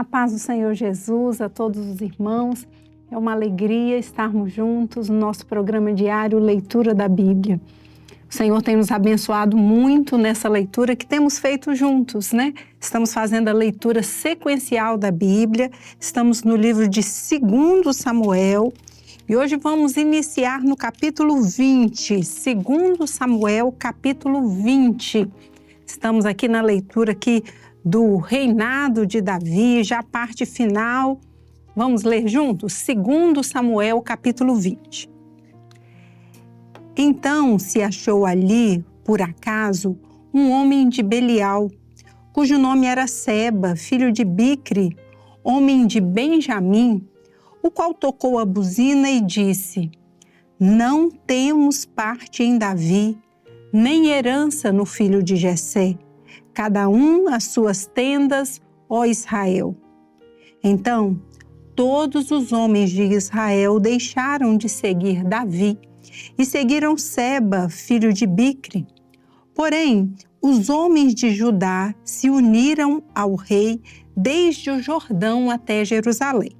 A paz do Senhor Jesus a todos os irmãos. É uma alegria estarmos juntos no nosso programa diário Leitura da Bíblia. O Senhor tem nos abençoado muito nessa leitura que temos feito juntos, né? Estamos fazendo a leitura sequencial da Bíblia, estamos no livro de 2 Samuel e hoje vamos iniciar no capítulo 20, 2 Samuel, capítulo 20. Estamos aqui na leitura do reinado de Davi, já a parte final. Vamos ler juntos? 2 Samuel, capítulo 20. Então se achou ali, por acaso, um homem de Belial, cujo nome era Seba, filho de Bicri, homem de Benjamim, o qual tocou a buzina e disse: Não temos parte em Davi, nem herança no filho de Jessé, cada um as suas tendas, ó Israel. Então, todos os homens de Israel deixaram de seguir Davi e seguiram Seba, filho de Bicri. Porém, os homens de Judá se uniram ao rei desde o Jordão até Jerusalém.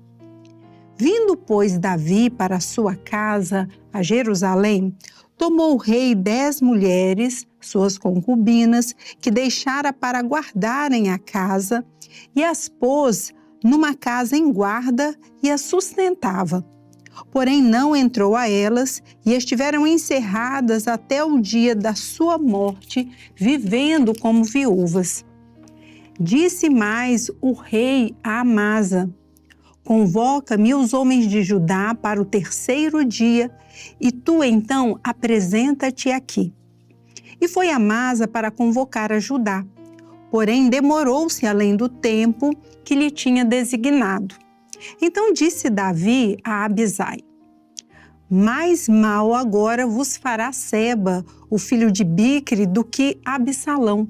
Vindo, pois, Davi para sua casa a Jerusalém, tomou o rei 10 mulheres, suas concubinas, que deixara para guardarem a casa, e as pôs numa casa em guarda e as sustentava. Porém não entrou a elas, e estiveram encerradas até o dia da sua morte, vivendo como viúvas. Disse mais o rei a Amasa: Convoca-me os homens de Judá para o 3º dia, e tu então apresenta-te aqui. E foi Amasa para convocar a Judá, porém demorou-se além do tempo que lhe tinha designado. Então disse Davi a Abisai: Mais mal agora vos fará Seba, o filho de Bicri, do que Absalão.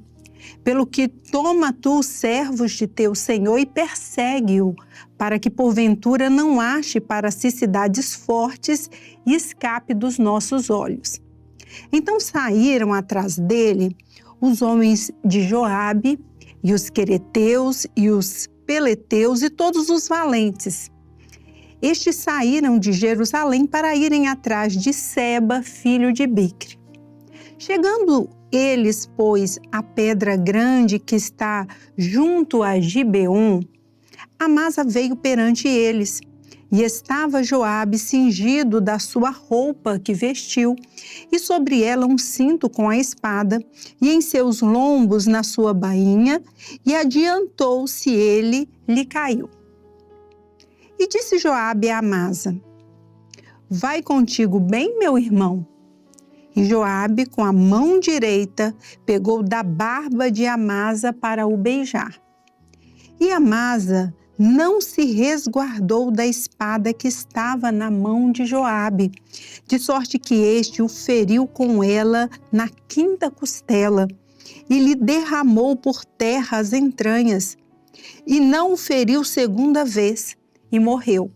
Pelo que toma tu os servos de teu senhor e persegue-o, para que porventura não ache para si cidades fortes e escape dos nossos olhos. Então saíram atrás dele os homens de Joabe, e os quereteus, e os peleteus, e todos os valentes. Estes saíram de Jerusalém para irem atrás de Seba, filho de Bicri. Chegando eles, pois, à pedra grande que está junto a Gibeon, Amasa veio perante eles, e estava Joabe cingido da sua roupa que vestiu, e sobre ela um cinto com a espada, e em seus lombos na sua bainha, e adiantou-se ele, lhe caiu. E disse Joabe a Amasa: Vai contigo bem, meu irmão? E Joabe, com a mão direita, pegou da barba de Amasa para o beijar. E Amasa não se resguardou da espada que estava na mão de Joabe, de sorte que este o feriu com ela na 5ª costela, e lhe derramou por terra as entranhas, e não o feriu 2ª vez, e morreu.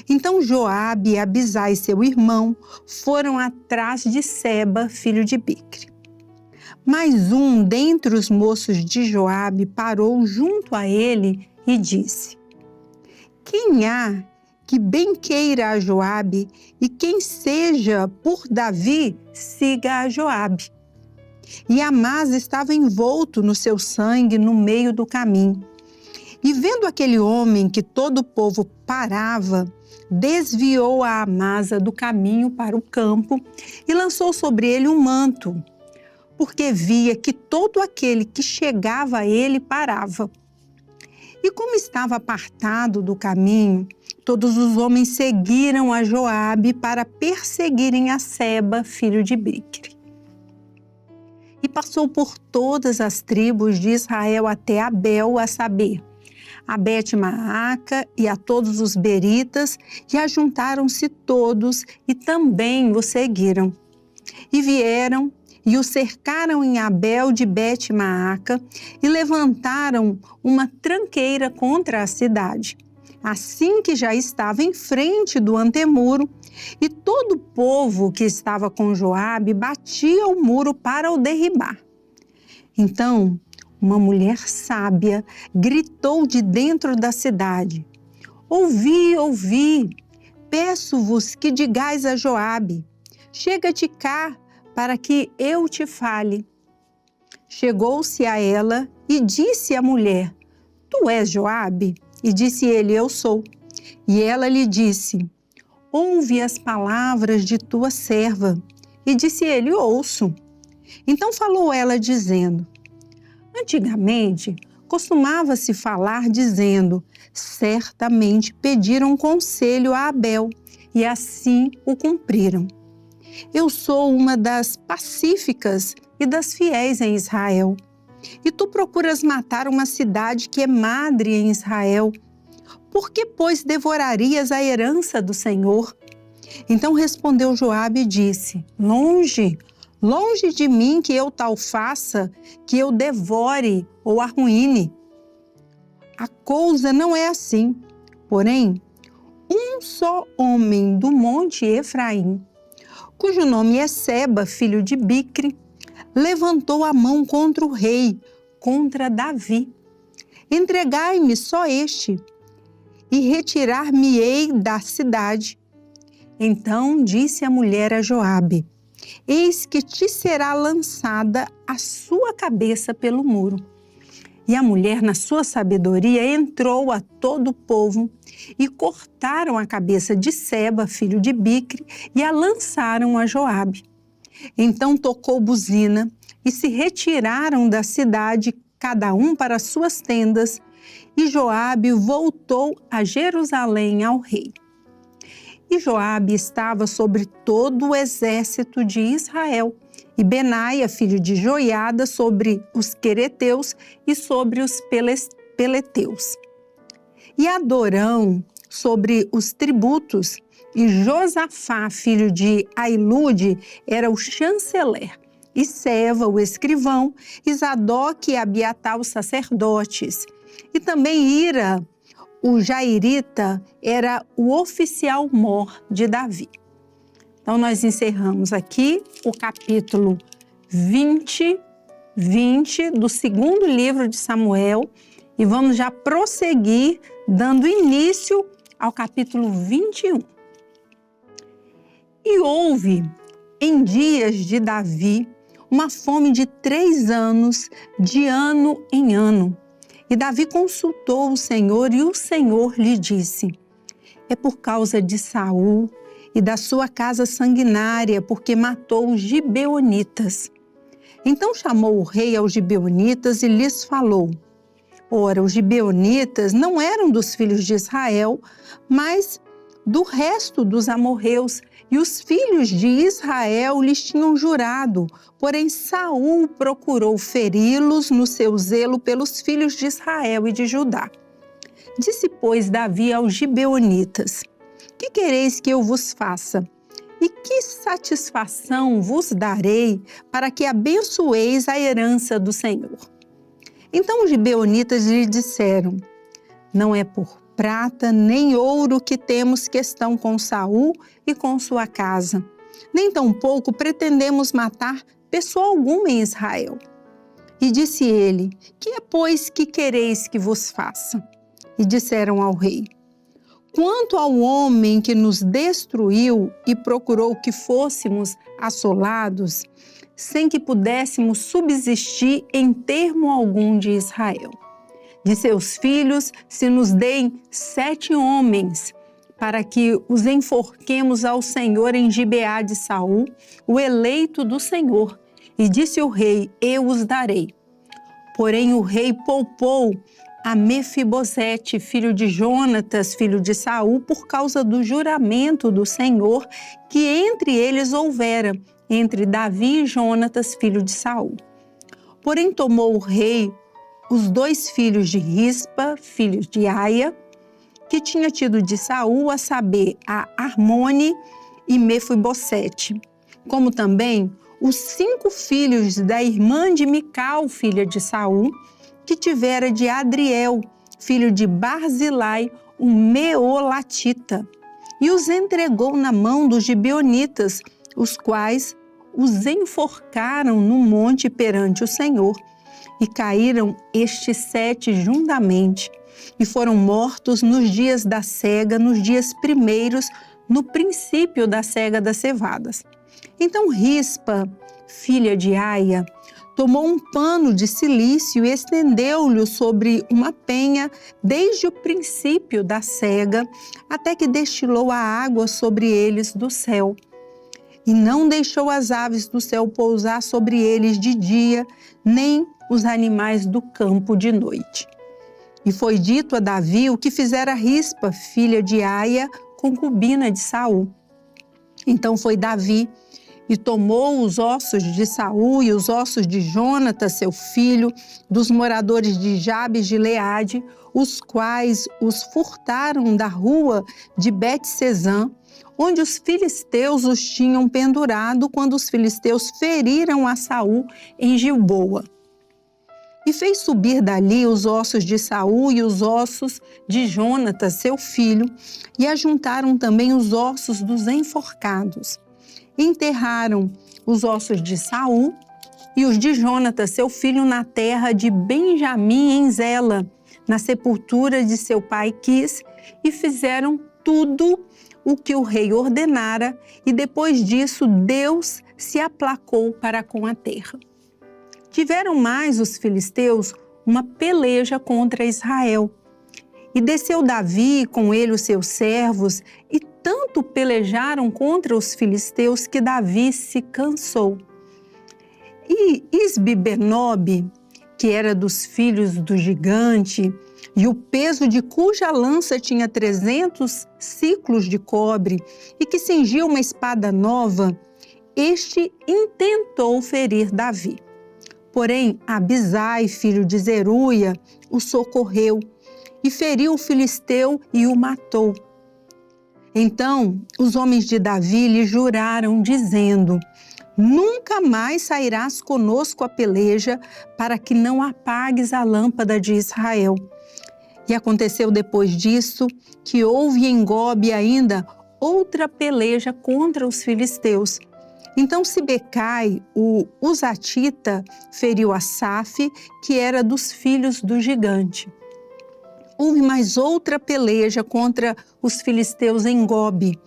Então Joabe e Abisai, seu irmão, foram atrás de Seba, filho de Bicri. Mas um dentre os moços de Joabe parou junto a ele e disse: Quem há que bem queira a Joabe, e quem seja por Davi, siga a Joabe. E Amasa estava envolto no seu sangue no meio do caminho. E vendo aquele homem que todo o povo parava, desviou a Amasa do caminho para o campo e lançou sobre ele um manto, porque via que todo aquele que chegava a ele parava. E como estava apartado do caminho, todos os homens seguiram a Joabe para perseguirem a Seba, filho de Bicri. E passou por todas as tribos de Israel até Abel, a saber, a Bet-Maaca e a todos os beritas, e ajuntaram-se todos e também o seguiram. E vieram e o cercaram em Abel de Bet-Maaca e levantaram uma tranqueira contra a cidade, assim que já estava em frente do antemuro, e todo o povo que estava com Joabe batia o muro para o derribar. Então uma mulher sábia gritou de dentro da cidade: Ouvi, ouvi, peço-vos que digais a Joabe, chega-te cá para que eu te fale. Chegou-se a ela e disse à mulher: Tu és Joabe? E disse ele: Eu sou. E ela lhe disse: Ouve as palavras de tua serva. E disse ele: Ouço. Então falou ela dizendo: Antigamente, costumava-se falar dizendo: Certamente pediram conselho a Abel, e assim o cumpriram. Eu sou uma das pacíficas e das fiéis em Israel. E tu procuras matar uma cidade que é madre em Israel. Por que, pois, devorarias a herança do Senhor? Então respondeu Joabe e disse: Longe, longe de mim que eu tal faça, que eu devore ou arruíne. A coisa não é assim. Porém, um só homem do monte Efraim, cujo nome é Seba, filho de Bicre, levantou a mão contra o rei, contra Davi. Entregai-me só este, e retirar-me-ei da cidade. Então disse a mulher a Joabe: Eis que te será lançada a sua cabeça pelo muro. E a mulher, na sua sabedoria, entrou a todo o povo e cortaram a cabeça de Seba, filho de Bicre, e a lançaram a Joabe. Então tocou buzina e se retiraram da cidade, cada um para suas tendas, e Joabe voltou a Jerusalém ao rei. E Joabe estava sobre todo o exército de Israel, e Benaia, filho de Joiada, sobre os quereteus e sobre os peleteus. E Adorão sobre os tributos, e Josafá, filho de Ailude, era o chanceler, e Seva, o escrivão, e Zadok e Abiatar, os sacerdotes. E também Ira, o jairita, era o oficial mor de Davi. Então, nós encerramos aqui o capítulo 20 do segundo livro de Samuel e vamos já prosseguir dando início ao capítulo 21. E houve, em dias de Davi, uma fome de 3 anos, de ano em ano. E Davi consultou o Senhor e o Senhor lhe disse: É por causa de Saul e da sua casa sanguinária, porque matou os gibeonitas. Então chamou o rei aos gibeonitas e lhes falou: Ora, os gibeonitas não eram dos filhos de Israel, mas do resto dos amorreus, e os filhos de Israel lhes tinham jurado, porém Saul procurou feri-los no seu zelo pelos filhos de Israel e de Judá. Disse, pois, Davi aos gibeonitas: Que quereis que eu vos faça? E que satisfação vos darei para que abençoeis a herança do Senhor? Então os gibeonitas lhe disseram: Não é por prata nem ouro que temos questão com Saul e com sua casa, nem tampouco pretendemos matar pessoa alguma em Israel. E disse ele: Que é, pois, que quereis que vos faça? E disseram ao rei: Quanto ao homem que nos destruiu e procurou que fôssemos assolados, sem que pudéssemos subsistir em termo algum de Israel. De seus filhos, se nos deem 7 homens, para que os enforquemos ao Senhor em Gibeá de Saul, o eleito do Senhor. E disse o rei: Eu os darei. Porém o rei poupou a Mefibosete, filho de Jonatas, filho de Saul, por causa do juramento do Senhor que entre eles houvera, entre Davi e Jonatas, filho de Saul. Porém tomou o rei os 2 filhos de Rispa, filhos de Aia, que tinha tido de Saul, a saber, a Armone e Mefibosete, como também os 5 filhos da irmã de Mical, filha de Saul, que tivera de Adriel, filho de Barzilai, um meolatita, e os entregou na mão dos gibeonitas, os quais os enforcaram no monte perante o Senhor. E caíram estes 7 juntamente, e foram mortos nos dias da cega, nos dias primeiros, no princípio da cega das cevadas. Então Rispa, filha de Aia, tomou um pano de cilício e estendeu-lhe sobre uma penha desde o princípio da cega, até que destilou a água sobre eles do céu. E não deixou as aves do céu pousar sobre eles de dia, nem os animais do campo de noite. E foi dito a Davi o que fizera Rispa, filha de Aia, concubina de Saul. Então foi Davi e tomou os ossos de Saul e os ossos de Jonatas, seu filho, dos moradores de Jabes de Gileade, os quais os furtaram da rua de Bet-Sesã, onde os filisteus os tinham pendurado quando os filisteus feriram a Saul em Gilboa. E fez subir dali os ossos de Saul e os ossos de Jonatas, seu filho, e ajuntaram também os ossos dos enforcados. Enterraram os ossos de Saul e os de Jonatas, seu filho, na terra de Benjamim, em Zela, na sepultura de seu pai Quis, e fizeram tudo o que o rei ordenara, e depois disso Deus se aplacou para com a terra. Tiveram mais os filisteus uma peleja contra Israel. E desceu Davi, com ele os seus servos, e tanto pelejaram contra os filisteus que Davi se cansou. E Isbi-Benob, que era dos filhos do gigante, e o peso de cuja lança tinha 300 ciclos de cobre, e que cingia uma espada nova, este intentou ferir Davi. Porém, Abisai, filho de Zeruia, o socorreu, e feriu o filisteu e o matou. Então os homens de Davi lhe juraram, dizendo: nunca mais sairás conosco a peleja, para que não apagues a lâmpada de Israel. E aconteceu depois disso que houve em Gobe ainda outra peleja contra os filisteus. Então Sibecai, o Uzatita, feriu Asaf, que era dos filhos do gigante. Houve mais outra peleja contra os filisteus em Gobe.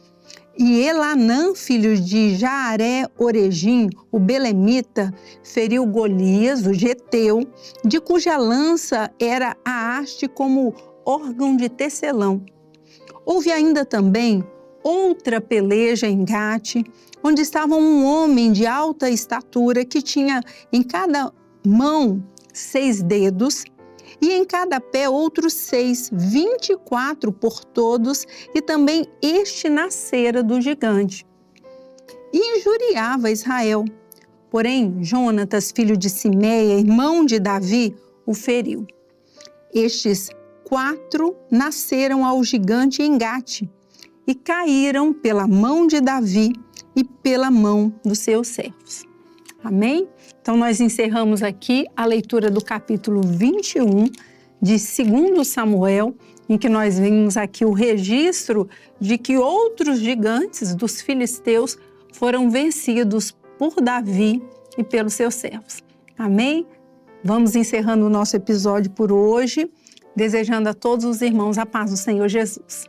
E Elanã, filho de Jaaré-Oregim, o belemita, feriu Golias, o geteu, de cuja lança era a haste como órgão de tecelão. Houve ainda também outra peleja em Gate, onde estava um homem de alta estatura que tinha em cada mão 6 dedos, e em cada pé outros 6, 24 por todos, e também este nascera do gigante. E injuriava Israel. Porém, Jonatas, filho de Simeia, irmão de Davi, o feriu. Estes 4 nasceram ao gigante em Gate, e caíram pela mão de Davi e pela mão dos seus servos. Amém? Então, nós encerramos aqui a leitura do capítulo 21 de 2 Samuel, em que nós vimos aqui o registro de que outros gigantes dos filisteus foram vencidos por Davi e pelos seus servos. Amém? Vamos encerrando o nosso episódio por hoje, desejando a todos os irmãos a paz do Senhor Jesus.